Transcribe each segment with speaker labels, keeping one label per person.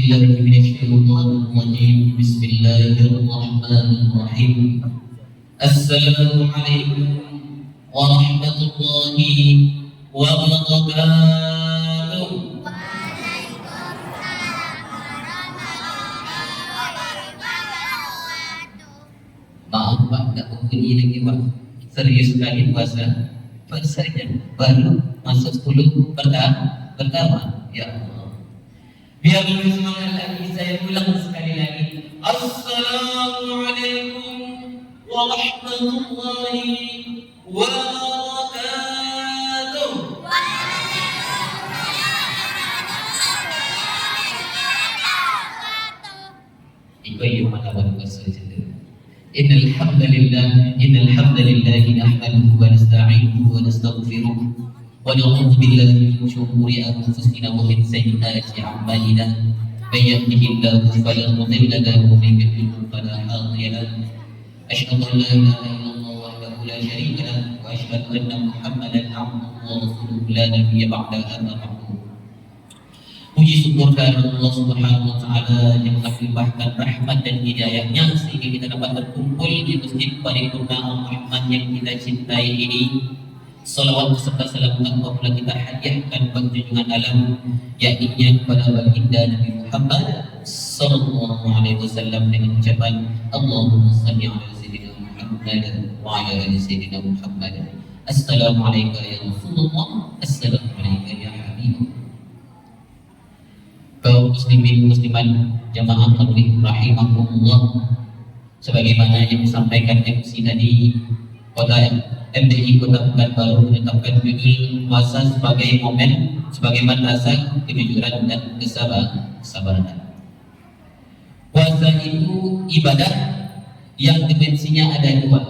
Speaker 1: بالله من الشيطان الرجيم بسم الله الرحمن الرحيم السلام عليكم ورحمة الله وبركاته. Maaf Pak, nggak mungkin ini lagi Pak. Serius sekali puasa. Puasanya baru masuk 10 pertama. Ya Allah. Biar lebih semangat lagi, saya ulang sekali lagi. Assalamualaikum warahmatullahi wabarakatuh. Ibu yang melawan puasa itu. Innal hamdalillah nahmaduhu wa nasta'inuhu wa nastaghfiruh wa na'udzu billahi min shururi anfusina wa min sayyiati a'malina. May yahdihillahu fala mudilla lahu wa may yudlil fala hadiya lahu. Asyhadu an la ilaha illallah wahdahu la syarika lahu wa asyhadu anna Muhammadan 'abduhu wa rasuluhu la nabiyya ba'dahu amma ba'du. Puji syukur kepada Allah Subhanahu wa taala yang telah melimpahkan rahmat dan hidayahnya sehingga kita dapat berkumpul di masjid paripurna Al-Muhammad yang kita cintai ini. Salawat serta salam Allah pula kita hadiahkan bagi junjungan alam yaitu kepada baginda Nabi Muhammad sallallahu alaihi wasallam dengan ucapan Allahumma shalli ala sayyidina Muhammad wa ala ali sayyidina Muhammad. Assalamualaikum ya Rasulullah, assalamualaikum ya Habibullah. Kaum muslimin muslimat jamaah tabligh rahimakumullah, sebagaimana yang disampaikan MC tadi, kota MDI Kota Pekanbaru menetapkan judul puasa sebagai momen sebagai madrasah kejujuran dan kesabaran. Puasa itu ibadah yang dimensinya ada dua.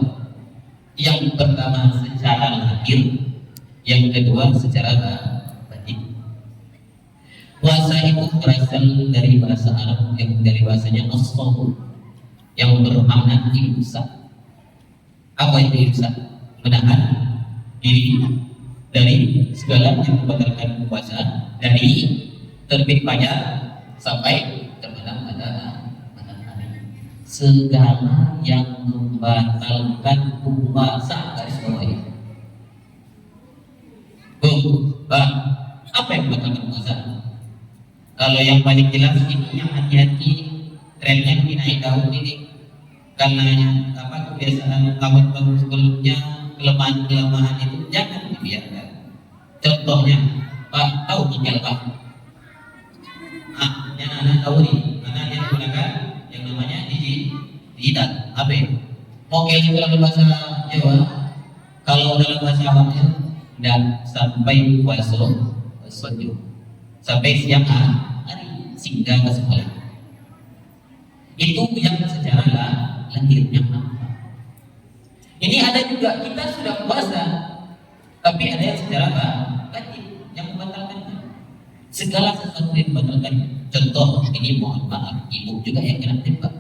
Speaker 1: Yang pertama secara lahir, yang kedua secara batin. Puasa itu berasal dari bahasa Arab yang dari bahasanya as-shaum yang bermakna imsak. Apa itu imsak? Menahan diri dari segala yang membatalkan puasa, dari terbit fajar sampai terbenam matahari. Segala yang membatalkan puasa garis bawahi. Apa yang membatalkan puasa? Kalau yang paling jelas ini yang hati-hati trennya naik daun ini karena kebiasaan tahun-tahun sebelumnya kelemahan itu jangan dibiarkan. Contohnya Pak tahu tinggal Pak, yang anak tahu nih, anak yang menggunakan yang namanya digital apa ya? Mokel itu dalam bahasa Jawa, kalau dalam bahasa Arabnya dan sampai puasa sampai siang hari singgah ke sekolah. Itu yang secara lahirnya nampak. Ini ada juga kita sudah puasa, tapi ada yang secara batin yang membatalkan. Segala sesuatu yang membatalkan. Contoh ini mohon maaf, ibu juga yang kena tembak.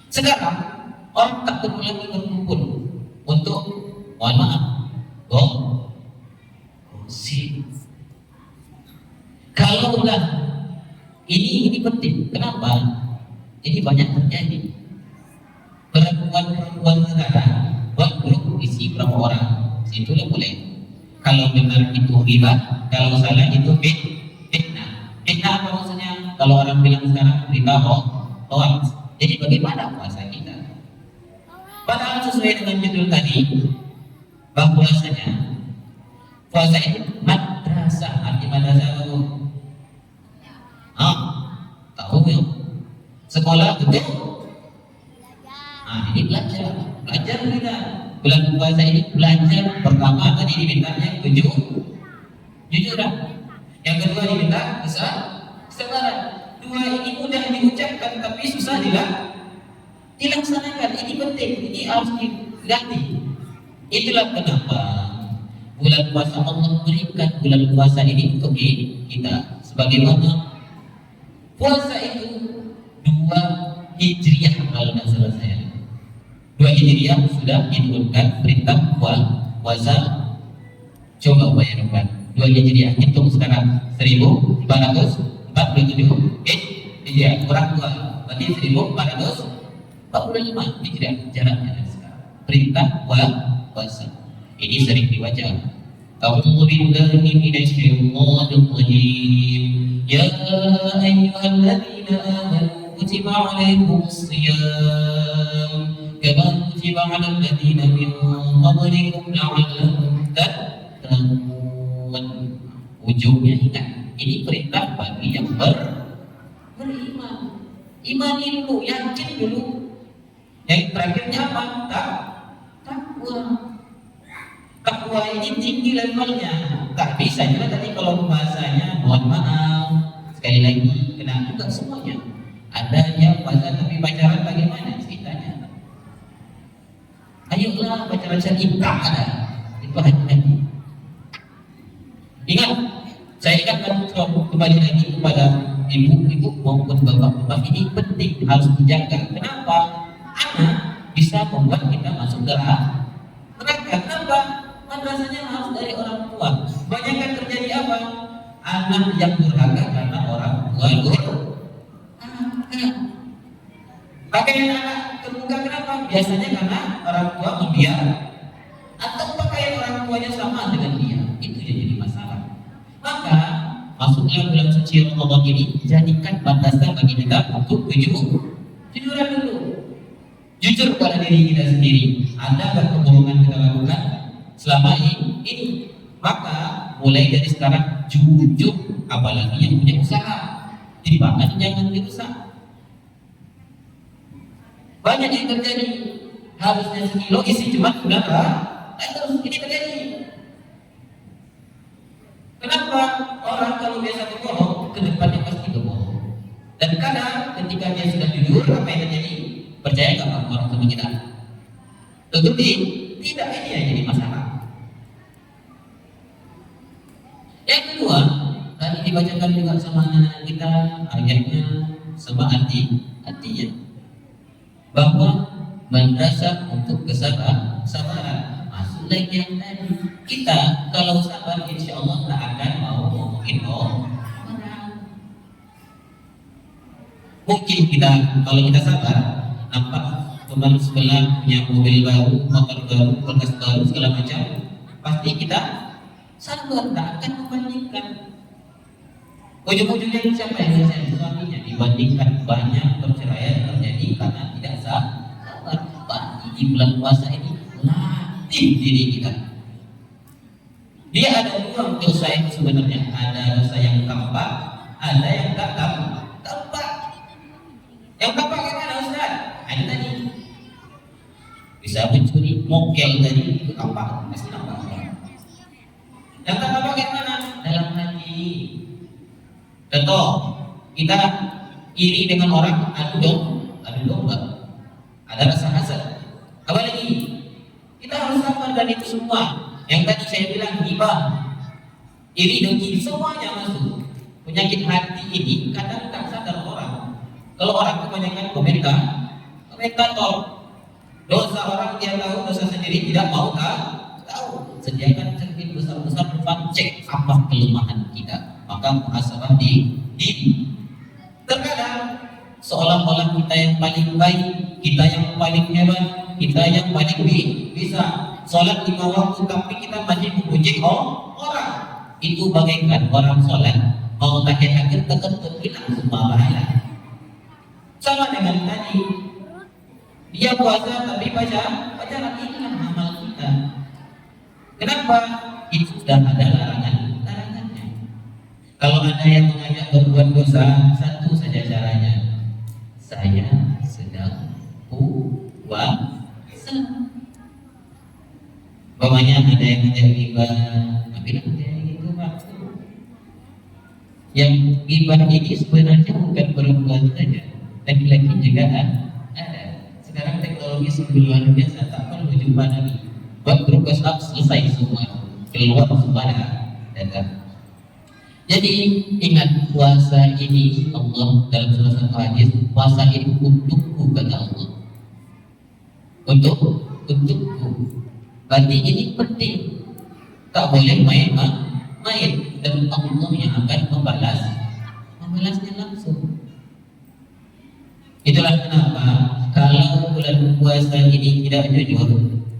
Speaker 1: Sekarang orang tak perlu lagi berkumpul untuk mohon maaf, gosip. Kalau enggak, ini penting. Kenapa? Ini banyak terjadi. Perempuan sekarang buat grup isi berapa orang, situ boleh. Kalau benar itu riba, kalau salah itu fitnah. Fitnah apa maksudnya? Kalau orang bilang sekarang riba hoax. Jadi bagaimana puasa kita? Padahal sesuai dengan judul tadi, bahwasanya puasa itu madrasah. Arti madrasah apa? Tahu ya? Sekolah betul. Ini belajar kita. Bulan puasa ini belajar. Pertama tadi dimintanya jujuran. Yang kedua diminta kesabaran. Dua ini mudah diucapkan tapi susah dilaksanakan. Ini penting. Ini harus dilatih. Itulah kenapa bulan puasa Allah berikan bulan puasa ini untuk kita. Sebagaimana puasa itu 2 Hijriah kalau tidak salah saya. 2 Hijriah sudah diturunkan perintah puasa. Coba bayangkan 2 Hijriah hitung sekarang 1447 Hijriah, orang tua. Berarti 1445 Hijriah jaraknya dari sekarang. Perintah puasa. Ini sering dibaca. A'udzu billahi minasyaitonir rajim. Ya ayyuhalladzina amanu kutiba 'alaikumus shiyam kama kutiba 'alal ladzina min qablikum la'allakum tattaqun. Ujungnya ingat, ini perintah bagi yang beriman. Imani dulu, yakin dulu. Yang terakhirnya apa? Takwa. Takwa ini tinggi levelnya. Tak bisa juga tadi kalau bahasanya, mohon maaf. Sekali lagi, kena juga semuanya. Ada yang bahasa tapi pacaran bagaimana ceritanya? Ayolah pacaran syar'i, tak ada. Itu hanya. Ingat, saya ingatkan kembali lagi kepada ibu-ibu maupun bapak-bapak, ini penting harus dijaga. Kenapa? Anak bisa membuat kita masuk neraka. Kenapa? Madrasahnya harus dari orang tua. Banyak yang terjadi apa? Anak yang durhaka karena orang tua pakaian anak terbuka kenapa? Biasanya karena orang tua membiarkan, atau pakaian orang tuanya sama dengan dia. Itu jadi masalah. Maka masuklah bulan suci Ramadan ini, jadikan batasan bagi kita untuk jujuran dulu. Jujur pada diri kita sendiri. Adakah kebohongan kita lakukan selama ini? Maka mulai dari sekarang jujur, apalagi yang punya usaha. Timbangan jangan dirusak. Banyak yang terjadi. Harusnya sekilo isi cuma berapa? Terus ini terjadi. Kenapa orang kalau biasa berbohong, ke depannya pasti berbohong. Dan kadang ketika dia sudah jujur, apa yang terjadi? Percaya nggak orang sama kita? Tentu tidak, ini yang jadi masalah. Yang kedua, tadi dibacakan juga sama anak kita ayatnya sama artinya bahwa madrasah untuk kesabaran. Masuk lagi yang tadi, kita kalau sabar insya Allah tak akan mau ngomongin orang. Mungkin kita kalau kita sabar, nampak teman sebelah punya mobil baru, motor baru, kulkas baru, segala macam, pasti kita sabar, tak akan membandingkan. Ujung-ujungnya siapa yang saya suaminya dibandingkan. Banyak perceraian terjadi karena tidak sabar. Di bulan puasa ini latih diri kita. Dia ada dua dosa itu sebenarnya. Ada dosa yang tampak, ada yang tak tampak. Yang tampak gimana Ustaz? Ada tadi bisa mencuri, mokel tadi, itu tampak, pasti tampak. Yang tak tampak gimana? Dalam hati. Contoh, kita iri dengan orang, adu domba, ada rasa hasad. Apa lagi? Kita harus sabar dan itu semua. Yang tadi saya bilang ghibah, iri dengki, semuanya masuk. Penyakit hati ini kadang tak sadar orang. Kalau orang kebanyakan komentator, dosa orang dia tahu, dosa sendiri tidak mau tahu. Sediakan cermin besar-besar depan, cek apa kelemahan kita. Maka muhasabah di diri. Terkadang seolah-olah kita yang paling baik, kita yang paling hebat, kita yang paling bisa sholat 5 waktu, tapi kita masih memuji orang. Itu bagaikan orang sholat mau tahiyat terkentut hilang semua pahala. Sama dengan tadi, dia puasa tapi baca hilang amal kita. Kenapa? Itu sudah ada larangannya. Kalau ada yang mengajak berbuat dosa, satu saja caranya, saya sedang puasa. Bapaknya ada yang ngajak ghibah, tapi tidak gitu Pak. Yang ghibah ini sebenarnya bukan perempuan saja, laki-laki juga ada. Sekarang teknologi sungguh luar biasa, tak perlu jumpa lagi. Buat grup WhatsApp selesai semua, keluar semua data. Jadi ingat, puasa ini Allah dalam salah satu hadis, puasa itu untukku kata Allah. Untukku. Berarti ini penting, tak boleh main dan Allah yang akan membalasnya langsung. Itulah kenapa kalau bulan puasa ini tidak jujur,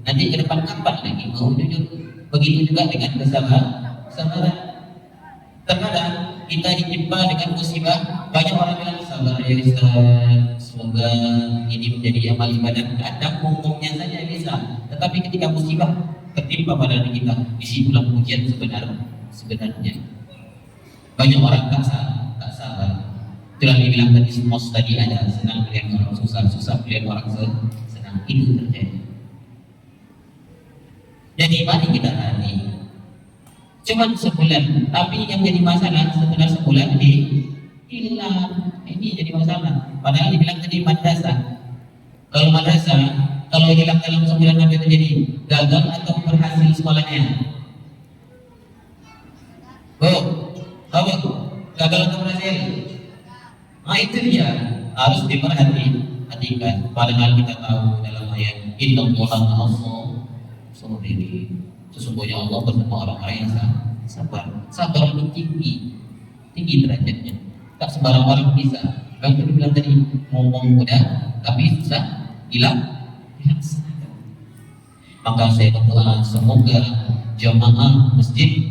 Speaker 1: nanti ke depan kapan lagi mau jujur? Begitu juga dengan kesabaran. Terkadang kita dijumpa dengan musibah, banyak orang bilang sabar ya Ustaz, semoga ini menjadi amal ibadah. Kadang ngomongnya saja bisa, tetapi ketika musibah tertimpa pada diri kita, disitulah ujian sebenarnya. Banyak orang tak sabar. Itulah dibilang tadi semua tadi ada senang melihat orang susah, susah melihat orang senang. Itu terjadi. Jadi mari kita tadi cuma sebulan, tapi yang jadi masalah setelah sebulan hilang. Ini jadi masalah. Padahal dibilang tadi madrasah. Kalau madrasah, kalau hilang dalam sebulan apa itu jadi gagal atau berhasil sekolahnya? Oh, apa? Gagal atau berhasil? Nah itu dia harus diperhatikan. Padahal kita tahu dalam ayat Innallaha ma'as sabirin. Sesungguhnya Allah bersama orang-orang yang sabar. Sabar itu tinggi derajatnya. Tak sembarang orang bisa. Yang kita bilang tadi ngomong mudah, tapi susah hilang. Maka saya berdoa semoga jamaah masjid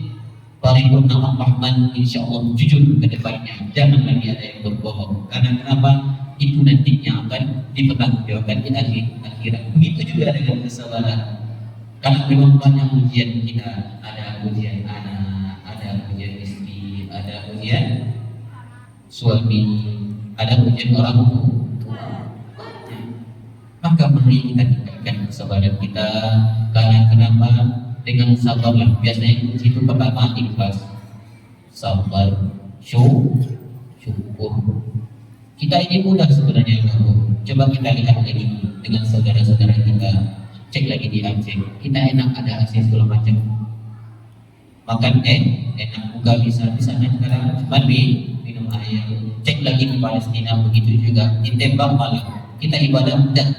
Speaker 1: Paripurna Ar-Rahman insya Allah jujur ke depannya. Jangan lagi ada yang berbohong. Karena kenapa? Itu nantinya akan dipertanggungjawabkan di akhirat. Begitu juga dengan kesabaran. Karena memang banyak ujian kita. Ada ujian anak, ada ujian istri, ada ujian suami, ada ujian orang tua. Maka mari kita tingkatkan kesabaran kita. Karena kenapa? Dengan sabarlah. Biasanya itu pertama ikhlas, sabar, syukur. Kita ini mudah sebenarnya. Coba kita lihat lagi dengan saudara-saudara kita. Cek lagi di Aceh, kita enak ada AC segala macam. Makan enak, buka bisa di sana sekarang cuma minum air. Cek lagi di Palestina begitu juga, ditembak malam. Kita ibadah mudah.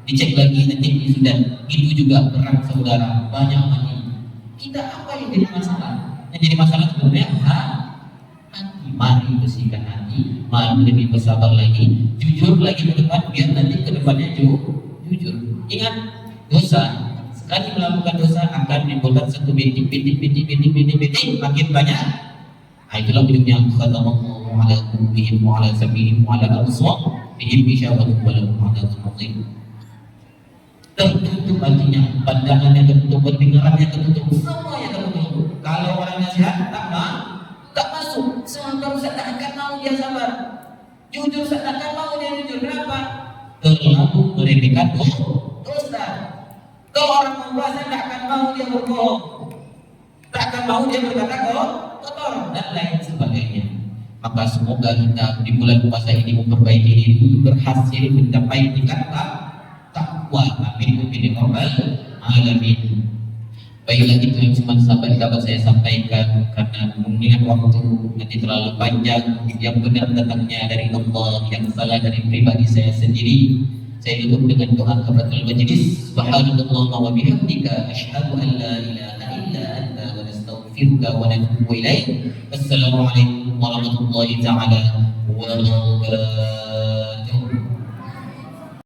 Speaker 1: Dicek lagi nanti di Sudan, itu juga perang saudara, banyak mati. Kita apa yang jadi masalah? Yang jadi masalah sebenarnya hati. Mari bersihkan hati, mari lebih bersabar lagi, jujur lagi ke depan, biar nanti ke depannya jujur. Ingat, dosa sekali melakukan dosa akan menimbulkan satu bintik, makin banyak. Nah, itulah ujungnya khatamallahu ala qulubihim wa ala sam'ihim wa ala absarihim ghishawatun wa lahum adzabun adzim. Tertutup hatinya, pandangannya tertutup, pendengarannya tertutup, semuanya tertutup. Kalau orang nasihat tak masuk. Sabar Ustaz, tak akan mau dia sabar. Jujur Ustaz, tak akan mau dia jujur. Kenapa? Terlalu meremehkan dosa. Kalau orang mempuasa tak akan mau dia berbohong, tak akan mau dia berkata kotor dan lain sebagainya. Maka semoga kita di bulan puasa ini memperbaiki diri, berhasil mencapai tingkat takwa. Amin alamin. Baiklah, itu yang cuma dapat saya sampaikan karena mengingat waktu nanti terlalu panjang. Yang benar datangnya dari Allah, yang salah dari pribadi saya sendiri. Saya tutup dengan doa kafaratul majlis. Subhanallah wa bihamdika asyhadu an la ilaha illa anta wa nastaghfiruka wa natubu ilaik. Wassalamualaikum warahmatullahi taala wabarakatuh.